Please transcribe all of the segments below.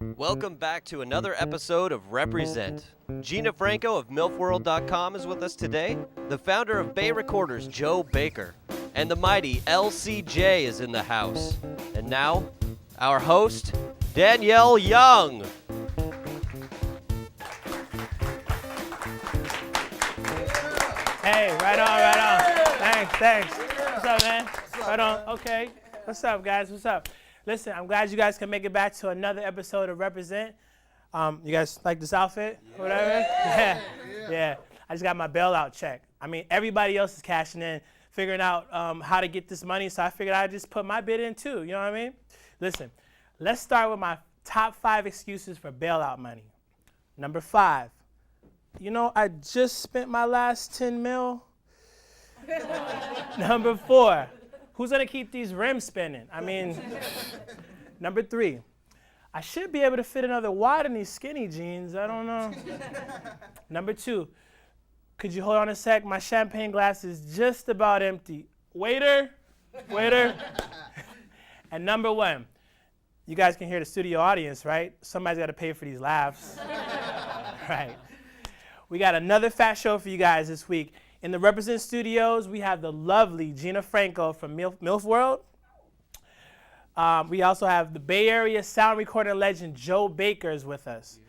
Welcome back to another episode of Represent. Gina Franco of MILFworld.com is with us today. The founder of Bay Recorders, Joe Baker. And the mighty LCJ is in the house. And now, our host, Daniell Young. Hey, right on. Thanks. What's up, man? Right on. Okay. What's up, guys? What's up? Listen, I'm glad you guys can make it back to another episode of Represent. You guys like this outfit? Yeah. Whatever? Yeah. I just got my bailout check. I mean, everybody else is cashing in, figuring out how to get this money, so I figured I'd just put my bid in too, you know what I mean? Listen, let's start with my top 5 excuses for bailout money. Number 5, I just spent my last 10 mil. Number 4, who's gonna keep these rims spinning? I mean, number 3, I should be able to fit another wide in these skinny jeans, I don't know. Number 2, could you hold on a sec? My champagne glass is just about empty. Waiter. And number 1, you guys can hear the studio audience, right? Somebody's gotta pay for these laughs. Right. We got another fat show for you guys this week. In the Represent Studios, we have the lovely Gina Franco from MILF World. We also have the Bay Area sound recording legend Joe Baker is with us.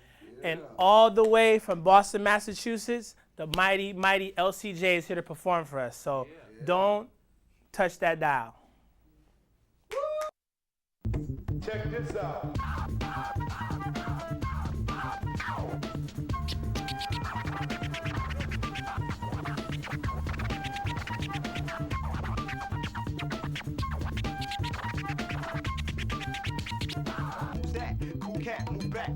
Yeah. And all the way from Boston, Massachusetts, the mighty LCJ is here to perform for us. So don't touch that dial. Check this out. Who's that? Cool cat, move back.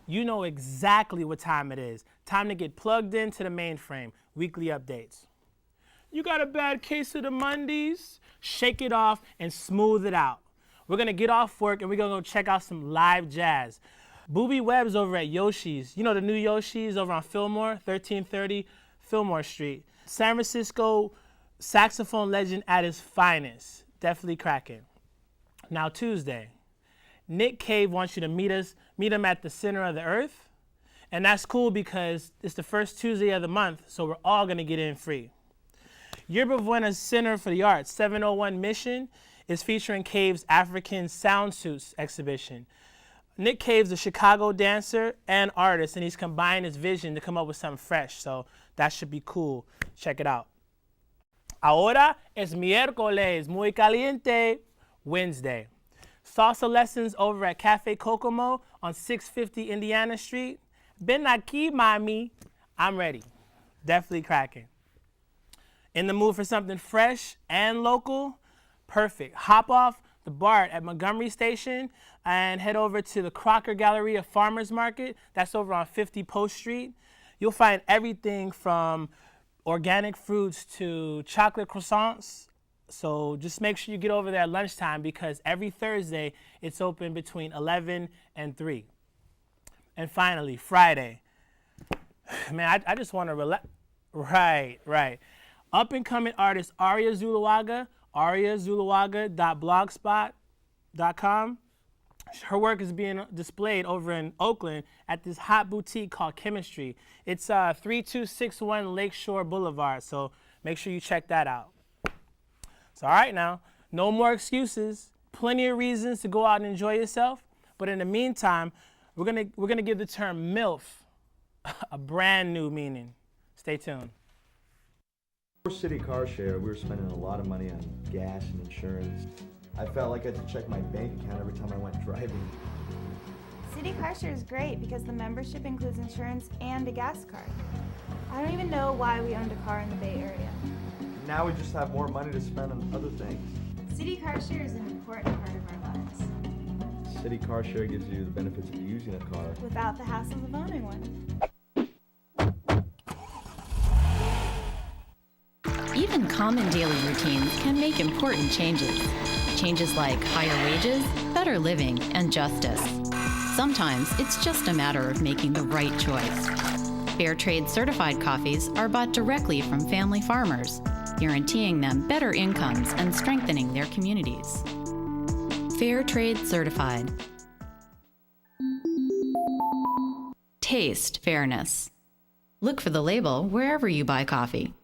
You know exactly what time it is. Time to get plugged into the mainframe. Weekly updates. You got a bad case of the Mondays? Shake it off and smooth it out. We're gonna get off work and we're gonna go check out some live jazz. Booby Webb's over at Yoshi's. You know the new Yoshi's over on Fillmore, 1330 Fillmore Street. San Francisco saxophone legend at his finest. Definitely cracking. Now Tuesday, Nick Cave wants you to meet him at the center of the earth. And that's cool because it's the first Tuesday of the month, so we're all gonna get in free. Yerba Buena's Center for the Arts, 701 Mission, is featuring Cave's African Sound Suits exhibition. Nick Cave's a Chicago dancer and artist, and he's combined his vision to come up with something fresh, so that should be cool. Check it out. Ahora es miércoles, muy caliente, Wednesday. Salsa lessons over at Cafe Kokomo on 650 Indiana Street. Ven aquí, mami. I'm ready. Definitely cracking. In the mood for something fresh and local? Perfect. Hop off the BART at Montgomery Station and head over to the Crocker Galleria Farmers Market. That's over on 50 Post Street. You'll find everything from organic fruits to chocolate croissants. So just make sure you get over there at lunchtime because every Thursday it's open between 11 and 3. And finally, Friday. Man, I just want to relax. Right. Up-and-coming artist Aria Zuluaga, ariazuluaga.blogspot.com. Her work is being displayed over in Oakland at this hot boutique called Chemistry. It's 3261 Lakeshore Boulevard, so make sure you check that out. So all right now, no more excuses. Plenty of reasons to go out and enjoy yourself. But in the meantime, we're gonna give the term MILF a brand new meaning. Stay tuned. For City Car Share, we were spending a lot of money on gas and insurance. I felt like I had to check my bank account every time I went driving. City Car Share is great because the membership includes insurance and a gas card. I don't even know why we owned a car in the Bay Area. Now we just have more money to spend on other things. City Car Share is an important part of our lives. City Car Share gives you the benefits of using a car without the hassle of owning one. Even common daily routines can make important changes. Changes like higher wages, better living, and justice. Sometimes it's just a matter of making the right choice. Fair trade certified coffees are bought directly from family farmers, guaranteeing them better incomes and strengthening their communities. Fair trade certified. Taste fairness. Look for the label wherever you buy coffee.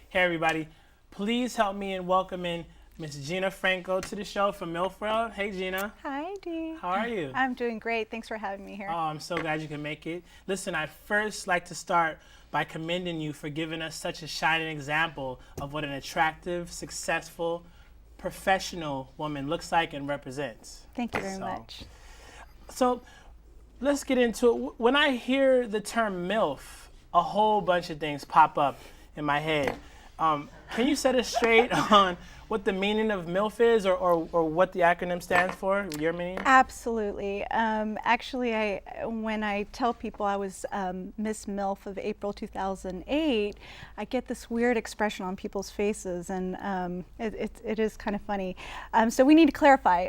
Hey everybody, please help me in welcoming Miss Gina Franco to the show from MILF World. Hey Gina. Hi, Dee. How are you? I'm doing great. Thanks for having me here. Oh, I'm so glad you can make it. Listen, I'd first like to start by commending you for giving us such a shining example of what an attractive, successful, professional woman looks like and represents. Thank you very much. So let's get into it. When I hear the term MILF, a whole bunch of things pop up in my head. Can you set us straight on what the meaning of MILF is, or what the acronym stands for, your meaning? Absolutely. Actually, when I tell people I was Miss MILF of April 2008, I get this weird expression on people's faces, and it is kind of funny. So we need to clarify.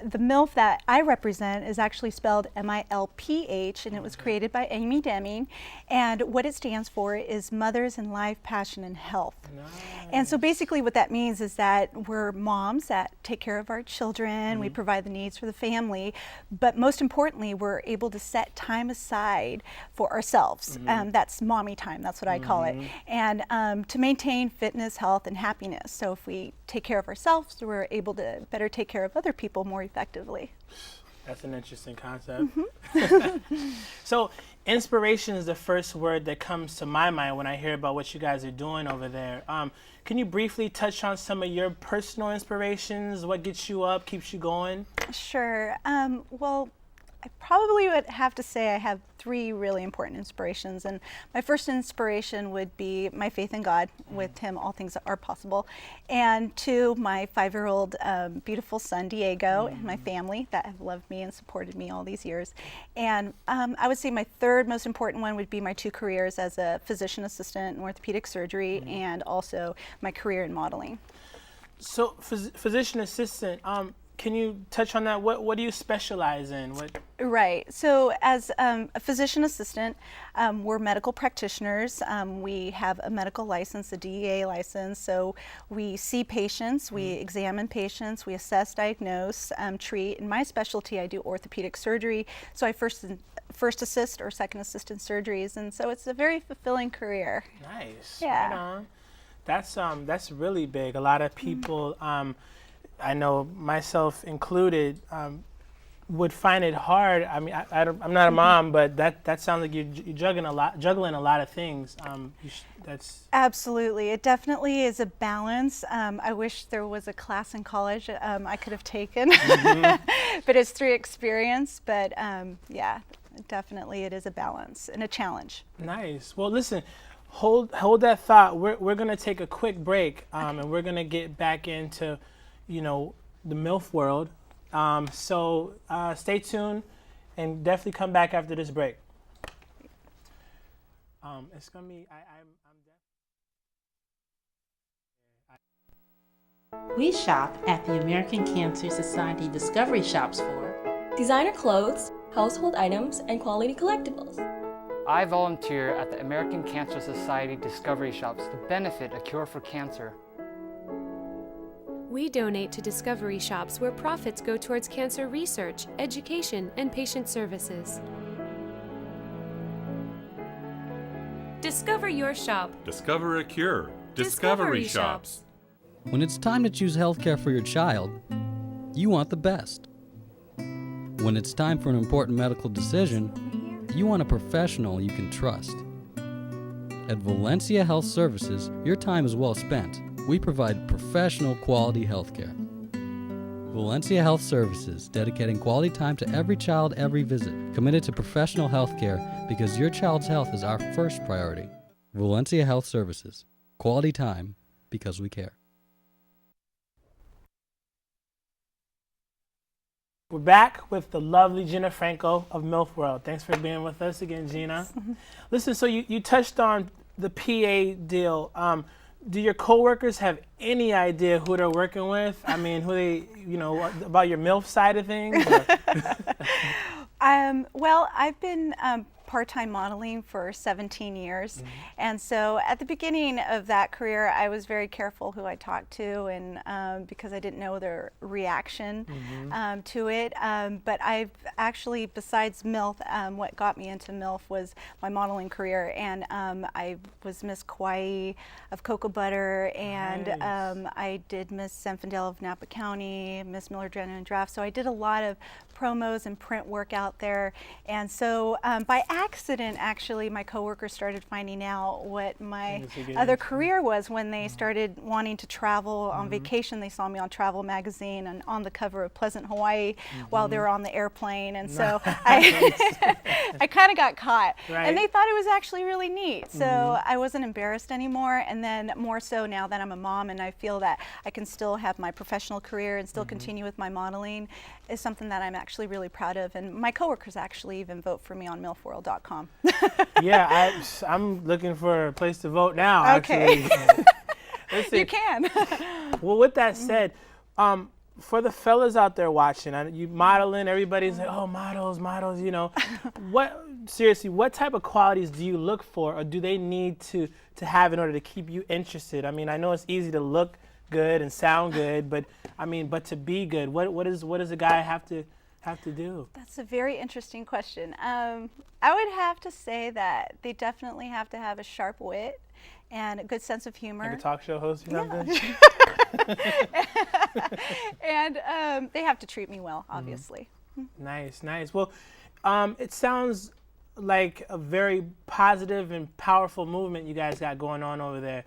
The MILF that I represent is actually spelled MILPH, and it was created by Amy Deming, and what it stands for is Mothers in Life, Passion, and Health. Nice. And so basically what that means is that we're moms that take care of our children, we provide the needs for the family, but most importantly, we're able to set time aside for ourselves. That's mommy time, that's what I call it. And to maintain fitness, health, and happiness. So if we take care of ourselves, we're able to better take care of other people more effectively. That's an interesting concept. So inspiration is the first word that comes to my mind when I hear about what you guys are doing over there. Can you briefly touch on some of your personal inspirations? What gets you up, keeps you going? Sure. Well, I probably would have to say I have three really important inspirations. And my first inspiration would be my faith in God. With Him, all things are possible. And two, my 5-year-old beautiful son, Diego, and my family that have loved me and supported me all these years. And I would say my third most important one would be my 2 careers as a physician assistant in orthopedic surgery and also my career in modeling. So physician assistant, can you touch on that? What do you specialize in? Right. So as a physician assistant, we're medical practitioners. We have a medical license, a DEA license. So we see patients, we examine patients, we assess, diagnose, treat. In my specialty, I do orthopedic surgery. So I first assist or second assist in surgeries. And so it's a very fulfilling career. Nice. Yeah. Right on. That's really big. A lot of people, I know myself included, would find it hard. I mean, I'm not a mom, but that sounds like you're juggling a lot of things. That's absolutely. It definitely is a balance. I wish there was a class in college I could have taken, but it's through experience. But yeah, definitely it is a balance and a challenge. Nice. Well, listen. Hold that thought. We're gonna take a quick break, and we're gonna get back into the MILF world. So stay tuned and definitely come back after this break. It's gonna be, We shop at the American Cancer Society Discovery Shops for designer clothes, household items, and quality collectibles. I volunteer at the American Cancer Society Discovery Shops to benefit a cure for cancer. We donate to Discovery Shops where profits go towards cancer research, education, and patient services. Discover your shop. Discover a cure. Discovery Shops. When it's time to choose healthcare for your child, you want the best. When it's time for an important medical decision, you want a professional you can trust. At Valencia Health Services, your time is well spent. We provide professional quality healthcare. Valencia Health Services, dedicating quality time to every child, every visit. Committed to professional healthcare because your child's health is our first priority. Valencia Health Services, quality time because we care. We're back with the lovely Gina Franco of MILF World. Thanks for being with us again, Gina. Listen, so you touched on the PA deal. Do your coworkers have any idea who they're working with? I mean, who they, about your MILF side of things? Well, I've been part-time modeling for 17 years. And so at the beginning of that career, I was very careful who I talked to, and because I didn't know their reaction to it. But I've actually, besides MILF, what got me into MILF was my modeling career. And I was Miss Kauai of Cocoa Butter, and I did Miss Zinfandel of Napa County, Miss Miller Drennan Draft. So I did a lot of promos and print work out there. And so by accident, actually, my coworkers started finding out what my other career was when they started wanting to travel on vacation. They saw me on Travel Magazine and on the cover of Pleasant, Hawaii while they were on the airplane. And so I kind of got caught. And they thought it was actually really neat. So I wasn't embarrassed anymore. And then more so now that I'm a mom and I feel that I can still have my professional career and still continue with my modeling is something that I'm actually really proud of. And my coworkers actually even vote for me on MILFworld.com. Yeah, I'm looking for a place to vote now, okay. actually. Listen, you can. Well, with that said, for the fellas out there watching, you modeling, everybody's like, oh, models, you know. Seriously, what type of qualities do you look for, or do they need to have in order to keep you interested? I mean, I know it's easy to look good and sound good, but I mean, but to be good, what does a guy have to do? That's a very interesting question. I would have to say that they definitely have to have a sharp wit and a good sense of humor. Like a talk show host or something? And they have to treat me well, obviously. Nice. Well, it sounds like a very positive and powerful movement you guys got going on over there.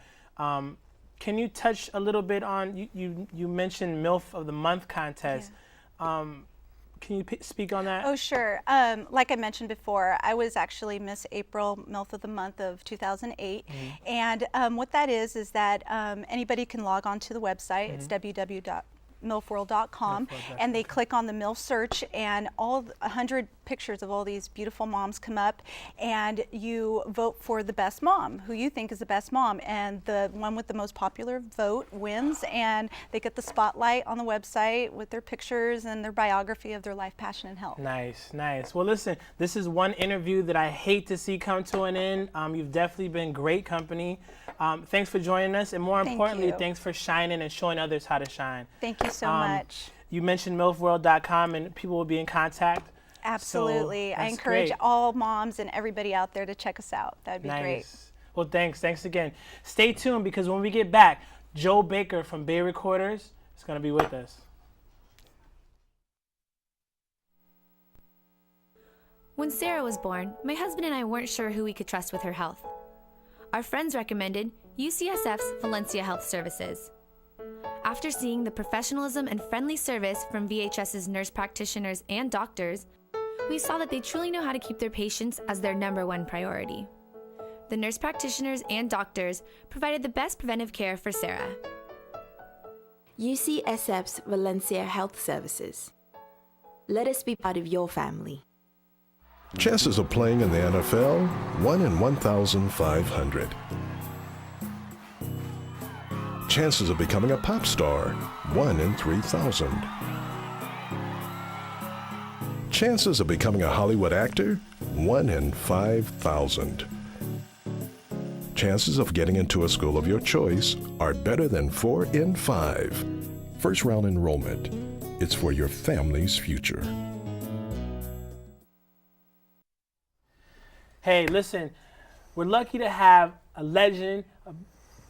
Can you touch a little bit on, you mentioned MILF of the Month contest. Yeah. Can you speak on that? Oh, sure. Like I mentioned before, I was actually Miss April MILF of the Month of 2008. And what that is that anybody can log on to the website. It's www.milfworld.com, and they click on the MILF search, and all 100 pictures of all these beautiful moms come up, and you vote for the best mom, who you think is the best mom, and the one with the most popular vote wins, and they get the spotlight on the website with their pictures and their biography of their life, passion, and health. Nice. Well, listen, this is one interview that I hate to see come to an end. You've definitely been great company. Thanks for joining us, and more importantly, thanks for shining and showing others how to shine. Thank you so much. You mentioned milfworld.com, and people will be in contact. Absolutely. So I encourage all moms and everybody out there to check us out. That would be great. Well, thanks again. Stay tuned, because when we get back, Joe Baker from Bay Recorders is going to be with us. When Sarah was born, my husband and I weren't sure who we could trust with her health. Our friends recommended UCSF's Valencia Health Services. After seeing the professionalism and friendly service from VHS's nurse practitioners and doctors, we saw that they truly know how to keep their patients as their #1 priority. The nurse practitioners and doctors provided the best preventive care for Sarah. UCSF's Valencia Health Services. Let us be part of your family. Chances of playing in the NFL, 1 in 1,500. Chances of becoming a pop star, 1 in 3,000. Chances of becoming a Hollywood actor, 1 in 5,000. Chances of getting into a school of your choice are better than 4 in 5. First round enrollment. It's for your family's future. Hey, listen, we're lucky to have a legend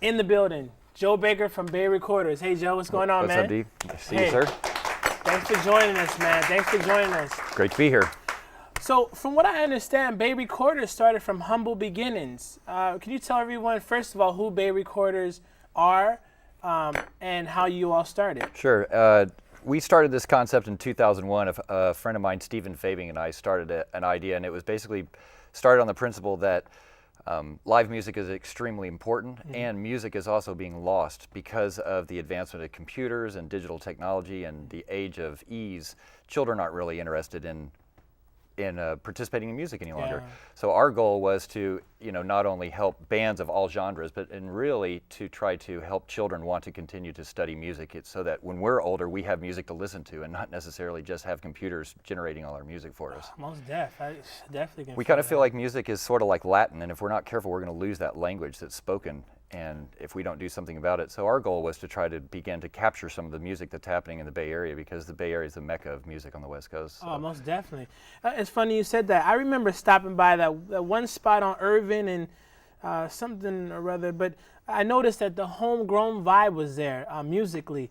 in the building. Joe Baker from Bay Recorders. Hey, Joe, what's going on, man? What's up, D? Nice to see you, sir. Thanks for joining us, man. Thanks for joining us. Great to be here. So, from what I understand, Bay Recorders started from humble beginnings. Can you tell everyone, first of all, who Bay Recorders are and how you all started? Sure. We started this concept in 2001. A friend of mine, Stephen Fabing, and I started an idea, and it was basically started on the principle that live music is extremely important, and music is also being lost because of the advancement of computers and digital technology and the age of ease. Children aren't really interested in participating in music any longer. Yeah. So our goal was to, not only help bands of all genres, but really to try to help children want to continue to study music. It's so that when we're older, we have music to listen to and not necessarily just have computers generating all our music for us. Most I definitely can. We kind of feel like music is sort of like Latin, and if we're not careful, we're going to lose that language that's spoken, and if we don't do something about it. So our goal was to try to begin to capture some of the music that's happening in the Bay Area, because the Bay Area is the mecca of music on the West Coast. So. Oh, most definitely. It's funny you said that. I remember stopping by that one spot on Irvin and something or other, but I noticed that the homegrown vibe was there musically.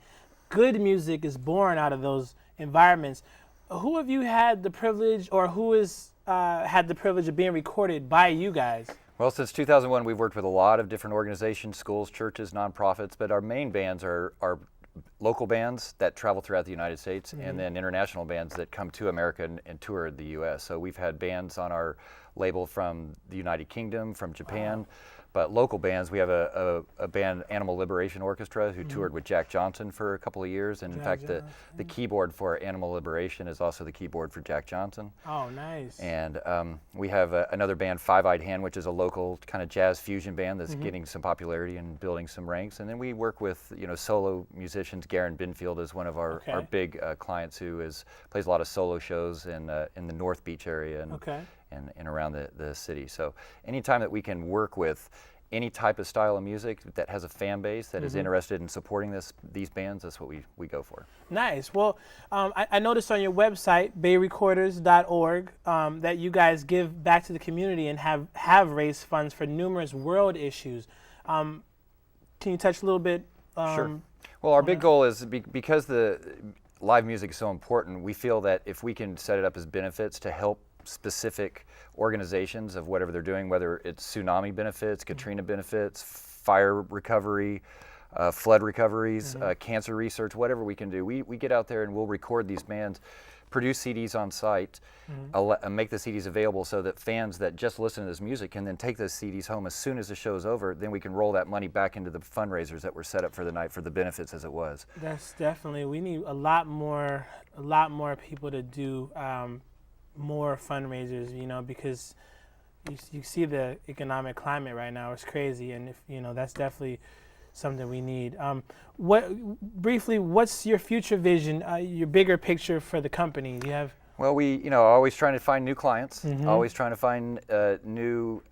Good music is born out of those environments. Who have you had the privilege, or who has had the privilege of being recorded by you guys? Well, since 2001, we've worked with a lot of different organizations, schools, churches, nonprofits, but our main bands are local bands that travel throughout the United States, and then international bands that come to America and tour the U.S. So we've had bands on our label from the United Kingdom, from Japan, but local bands, we have a band, Animal Liberation Orchestra, who toured with Jack Johnson for a couple of years, and in fact the keyboard for Animal Liberation is also the keyboard for Jack Johnson. Oh, nice. And we have another band, Five-Eyed Hand, which is a local kind of jazz fusion band that's getting some popularity and building some ranks. And then we work with solo musicians. Garen Binfield is one of our big clients who plays a lot of solo shows in the North Beach area and around the city. So anytime that we can work with any type of style of music that has a fan base that is interested in supporting these bands, that's what we go for. Nice. Well, I noticed on your website, bayrecorders.org, that you guys give back to the community and have raised funds for numerous world issues. Can you touch a little bit? Sure. Well, our big goal is, because the live music is so important, we feel that if we can set it up as benefits to help specific organizations of whatever they're doing, whether it's tsunami benefits, Katrina benefits, fire recovery, flood recoveries, cancer research, whatever we can do. We get out there and we'll record these bands, produce CDs on site, make the CDs available so that fans that just listen to this music can then take those CDs home as soon as the show's over. Then we can roll that money back into the fundraisers that were set up for the night for the benefits as it was. That's definitely, we need a lot more people to do more fundraisers, because you see the economic climate right now. It's crazy, and that's definitely something we need. What's your future vision, your bigger picture for the company? You have? Well, we always trying to find new clients, always trying to find new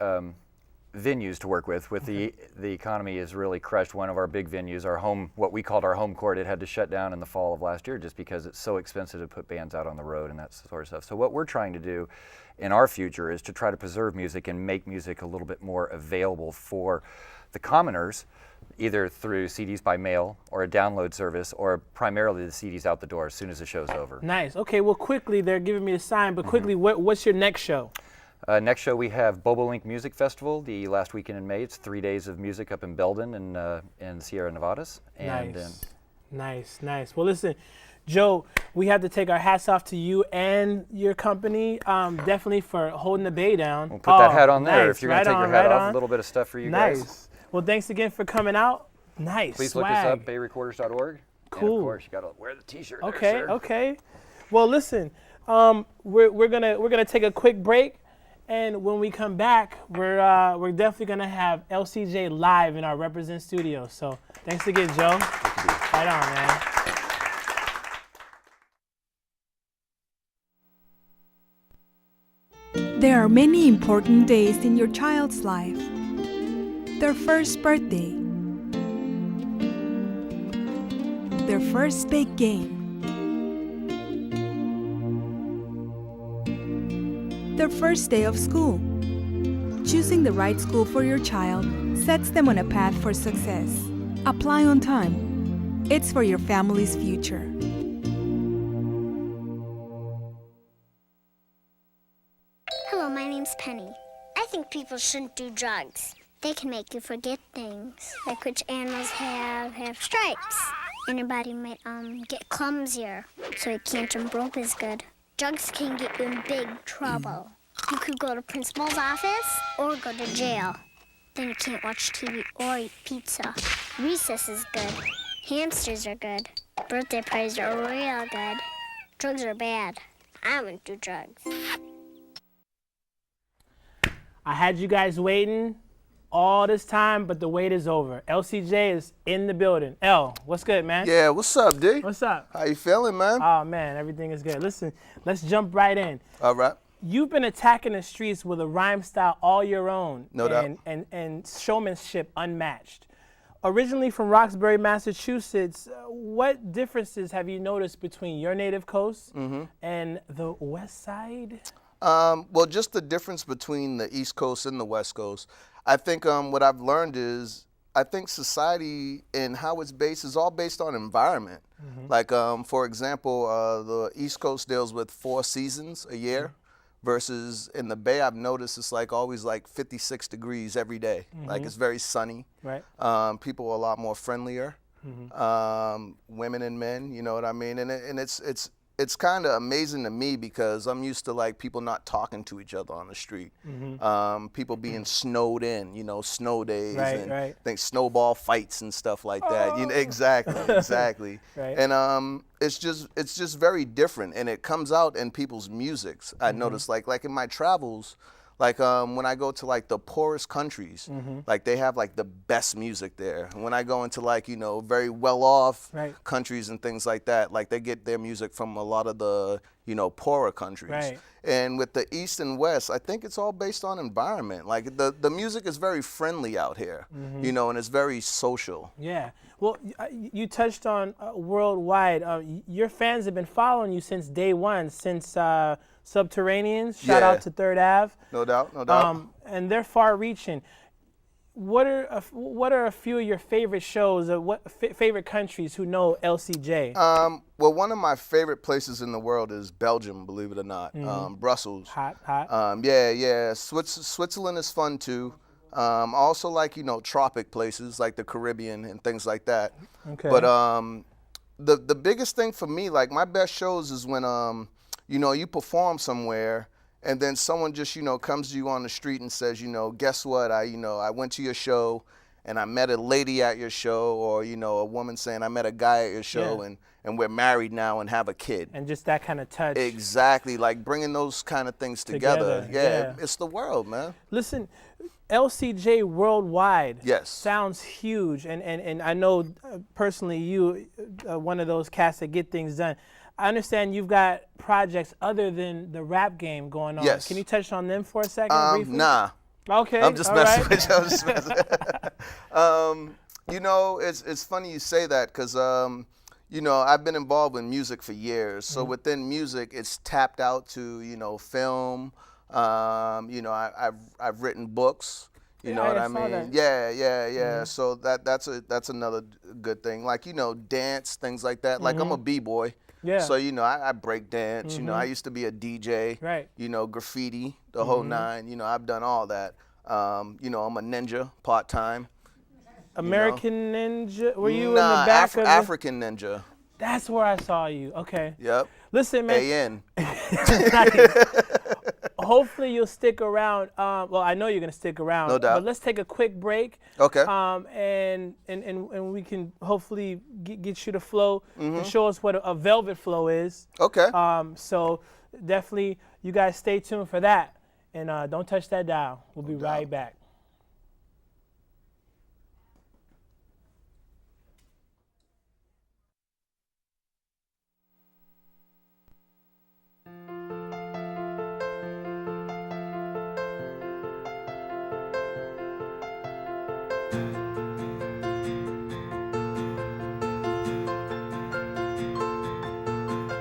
venues to work with. The economy has really crushed one of our big venues, our home, what we called our home court. It had to shut down in the fall of last year just because it's so expensive to put bands out on the road and that sort of stuff. So what we're trying to do in our future is to try to preserve music and make music a little bit more available for the commoners, either through CDs by mail or a download service, or primarily the CDs out the door as soon as the show's over. Nice. Okay, well, quickly, they're giving me the sign, but quickly, what's your next show? Next show we have Bobolink Music Festival the last weekend in May. It's 3 days of music up in Belden and in Sierra Nevadas. And Nice. Well, listen, Joe, we have to take our hats off to you and your company, definitely for holding the Bay down. We'll put that hat on there. If you're going to take your hat off, a little bit of stuff for you guys. Well, thanks again for coming out. Nice. Please look us up, bayrecorders.org. Cool. And of course, you got to wear the T-shirt. Okay. Well, listen, we're gonna take a quick break. And when we come back, we're definitely gonna have LCJ live in our Represent studio. So thanks again, Joe. Right on, man. There are many important days in your child's life. Their first birthday, their first big game, their first day of school. Choosing the right school for your child sets them on a path for success. Apply on time. It's for your family's future. Hello, my name's Penny. I think people shouldn't do drugs. They can make you forget things, like which animals have stripes. And your body might get clumsier, so you can't jump rope as good. Drugs can get you in big trouble. You could go to principal's office or go to jail. Then you can't watch TV or eat pizza. Recess is good. Hamsters are good. Birthday parties are real good. Drugs are bad. I wouldn't do drugs. I had you guys waiting all this time, but the wait is over. LCJ is in the building. L, what's good, man? Yeah, what's up, D? What's up? How you feeling, man? Oh, man, everything is good. Listen, let's jump right in. All right. You've been attacking the streets with a rhyme style all your own. No doubt. And showmanship unmatched. Originally from Roxbury, Massachusetts, what differences have you noticed between your native coast and the West Side? Well, just the difference between the East Coast and the West Coast. I think what I've learned is I think society and how it's based is all based on environment. Like, for example, the East Coast deals with 4 seasons a year. Versus in the Bay, I've noticed it's like always like 56 degrees every day. Like it's very sunny. Right. People are a lot more friendlier. Women and men, you know what I mean? And it's kind of amazing to me because I'm used to like people not talking to each other on the street. People being snowed in, you know, snow days and think snowball fights and stuff like that. You know, exactly. And it's just very different, and it comes out in people's musics. I noticed like in my travels, like when I go to like the poorest countries, like they have like the best music there. And when I go into like, you know, very well-off countries and things like that, like they get their music from a lot of the, you know, poorer countries. And with the East and West, I think it's all based on environment. Like the music is very friendly out here, you know, and it's very social. Yeah. Well, you touched on worldwide. Your fans have been following you since day one, since Subterraneans. Shout out to 3rd Ave. No doubt, no doubt. And they're far-reaching. What are a few of your favorite shows, or what favorite countries who know LCJ? Well, one of my favorite places in the world is Belgium, believe it or not. Brussels. Hot. Yeah. Switzerland is fun too. Also like, you know, tropic places like the Caribbean and things like that. Okay. But the biggest thing for me, like my best shows is when you know, you perform somewhere and then someone just, you know, comes to you on the street and says, you know, guess what? I went to your show and I met a lady at your show, or, you know, a woman saying I met a guy at your show and we're married now and have a kid. And just that kind of touch. Exactly, like bringing those kind of things together. Yeah, it's the world, man. Listen, LCJ worldwide sounds huge, and I know personally you, one of those cats that get things done. I understand you've got projects other than the rap game going on. Yes. Can you touch on them for a second briefly? Nah. Okay. I'm just messing with you. I'm just messing. You know, it's funny you say that because you know, I've been involved with music for years. So within music, it's tapped out to, you know, film. You know, I've written books. You know what I mean? Yeah. So that's another good thing. Like, you know, dance, things like that. Like I'm a b-boy. Yeah. So, you know, I break dance. You know, I used to be a DJ. Right. You know, graffiti, the whole nine. You know, I've done all that. You know, I'm a ninja part-time. American Ninja? Were you in the back of African Ninja. That's where I saw you. Okay. Yep. Listen, man. AN. Hopefully you'll stick around. Well, I know you're gonna stick around. No doubt. But let's take a quick break. Okay. And we can hopefully get you to flow and show us what a velvet flow is. Okay. So definitely, you guys stay tuned for that, and don't touch that dial. We'll be right back.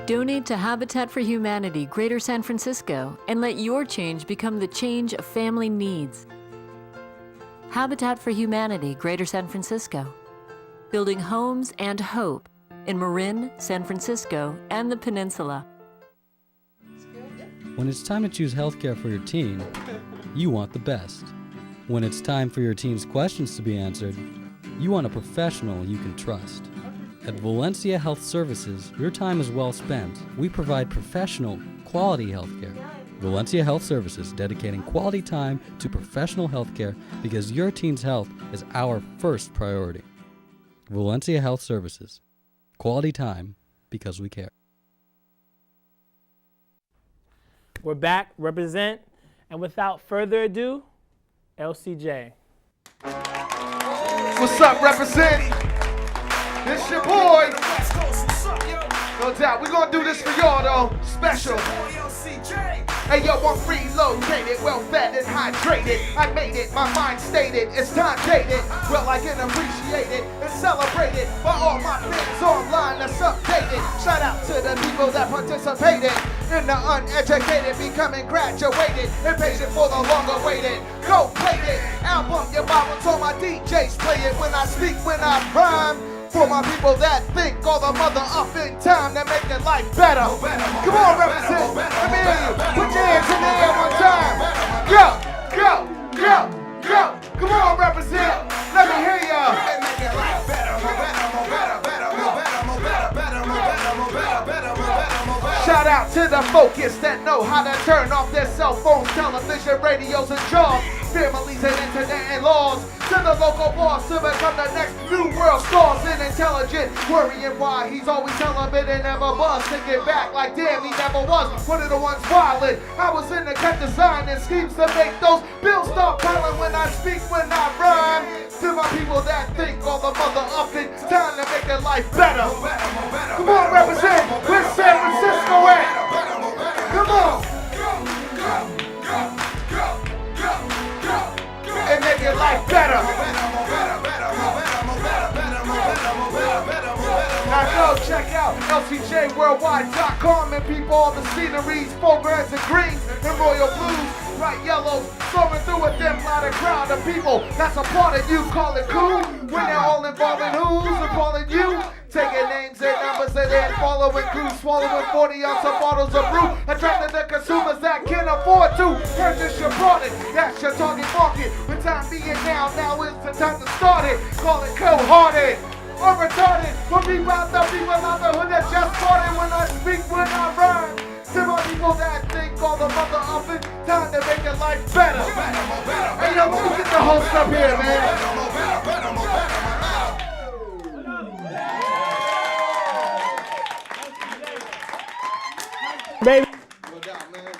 Donate to Habitat for Humanity, Greater San Francisco, and let your change become the change a family needs. Habitat for Humanity, Greater San Francisco, building homes and hope in Marin, San Francisco, and the Peninsula. When it's time to choose healthcare for your teen, you want the best. When it's time for your teen's questions to be answered, you want a professional you can trust. At Valencia Health Services, your time is well spent. We provide professional, quality healthcare. Valencia Health Services, dedicating quality time to professional healthcare because your teen's health is our first priority. Valencia Health Services, quality time because we care. We're back, represent, and without further ado, LCJ. What's up, represent? This your boy. No doubt, we gonna do this for y'all though. Special. Hey yo, I'm relocated, well fed and hydrated. I made it, my mind stated, it's time dated. Well, I can appreciate it and celebrate it. For all my fans online that's updated. Shout out to the people that participated in the uneducated, becoming graduated, impatient for the long awaited. Go play it, album your Bible, told my DJs play it when I speak, when I rhyme. For my people that think all the mother up in time that make their life better. Come on, represent. Let me hear you. Put your hands in the air one time. Go, go, go, go. Come on, represent. Let me hear you. Make your life better, more better, more better, better, more better, more better, better, more better, more better, better, more better, more better. Shout out to the focus that know how to turn off their cell phones, television, radios, and jobs. Families and internet and laws. To the local boss to become the next new world stars and intelligent. Worrying why he's always celibate and never bust. Thinking back like damn he never was one of the ones wildin'. I was in the cut design and schemes to make those bills stop piling when I speak, when I rhyme. To my people that think all the mother up in time to make their life better. Come on, represent. Where's San Francisco at? Come on. And make your life better. Now go check out LCJWorldwide.com and peep all the sceneries, programs and greens and royal blues, bright yellows, soaring through a dim lighted crowd of people. That's a part of you, call it cool. When they're all involved in who's involving you. Taking names and numbers and then following crews, swallowing 40-ounce bottles of brew, attracting the consumers that can afford to purchase your product. That's your target market. The time being now is the time to start it. Call it cold-hearted or retarded. For people out the hood that just started. When I speak, when I rhyme. To my people that think all the mother up in time to make your life better. Hey yo, let me get the host up here, man. Baby.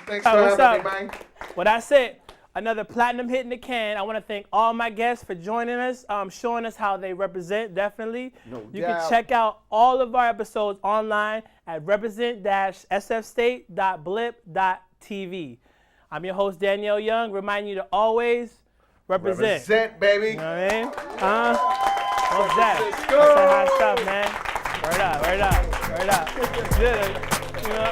Thanks for having me, man. Well, that's it. Another platinum hit in the can. I want to thank all my guests for joining us, showing us how they represent, definitely. You can check out all of our episodes online at represent-sfstate.blip.tv. I'm your host, Danielle Young, reminding you to always represent. Represent, baby. You know what I mean? What's that? That's the hot stuff, man. Word up, word up, word up. Good. You know?